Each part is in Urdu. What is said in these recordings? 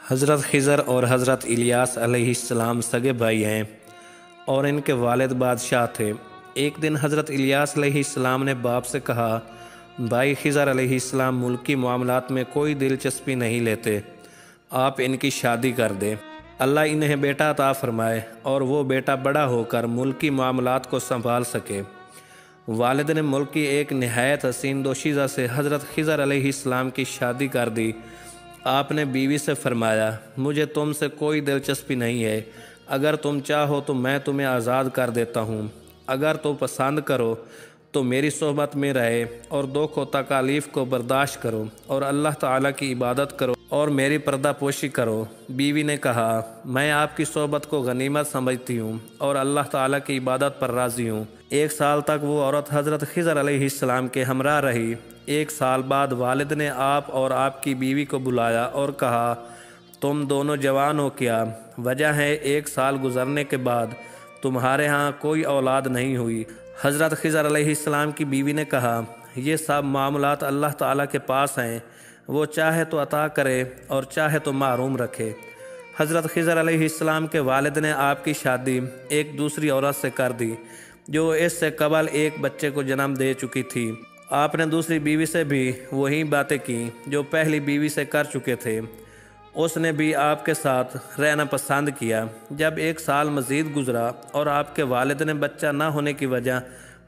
حضرت خضر اور حضرت الیاس علیہ السلام سگے بھائی ہیں اور ان کے والد بادشاہ تھے۔ ایک دن حضرت الیاس علیہ السلام نے باپ سے کہا، بھائی خضر علیہ السلام ملکی معاملات میں کوئی دلچسپی نہیں لیتے، آپ ان کی شادی کر دیں، اللہ انہیں بیٹا عطا فرمائے اور وہ بیٹا بڑا ہو کر ملکی معاملات کو سنبھال سکے۔ والد نے ملک کی ایک نہایت حسین دوشیزہ سے حضرت خضر علیہ السلام کی شادی کر دی۔ آپ نے بیوی سے فرمایا، مجھے تم سے کوئی دلچسپی نہیں ہے، اگر تم چاہو تو میں تمہیں آزاد کر دیتا ہوں، اگر تو پسند کرو تو میری صحبت میں رہے اور دکھ و تکالیف کو برداشت کرو اور اللہ تعالیٰ کی عبادت کرو اور میری پردہ پوشی کرو۔ بیوی نے کہا، میں آپ کی صحبت کو غنیمت سمجھتی ہوں اور اللہ تعالیٰ کی عبادت پر راضی ہوں۔ 1 سال تک وہ عورت حضرت خضر علیہ السلام کے ہمراہ رہی۔ 1 سال بعد والد نے آپ اور آپ کی بیوی کو بلایا اور کہا، تم دونوں جوان ہو کیا؟ وجہ ہے 1 سال گزرنے کے بعد تمہارے ہاں کوئی اولاد نہیں ہوئی۔ حضرت خضر علیہ السلام کی بیوی نے کہا، یہ سب معاملات اللہ تعالیٰ کے پاس ہیں، وہ چاہے تو عطا کرے اور چاہے تو محروم رکھے۔ حضرت خضر علیہ السلام کے والد نے آپ کی شادی ایک دوسری عورت سے کر دی جو اس سے قبل ایک بچے کو جنم دے چکی تھی۔ آپ نے دوسری بیوی سے بھی وہی باتیں کیں جو پہلی بیوی سے کر چکے تھے۔ اس نے بھی آپ کے ساتھ رہنا پسند کیا۔ جب 1 سال مزید گزرا اور آپ کے والد نے بچہ نہ ہونے کی وجہ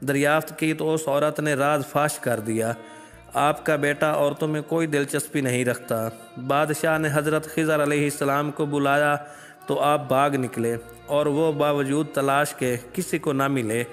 دریافت کی تو اس عورت نے راز فاش کر دیا، آپ کا بیٹا عورتوں میں کوئی دلچسپی نہیں رکھتا۔ بادشاہ نے حضرت خضر علیہ السلام کو بلایا تو آپ بھاگ نکلے اور وہ باوجود تلاش کے کسی کو نہ ملے۔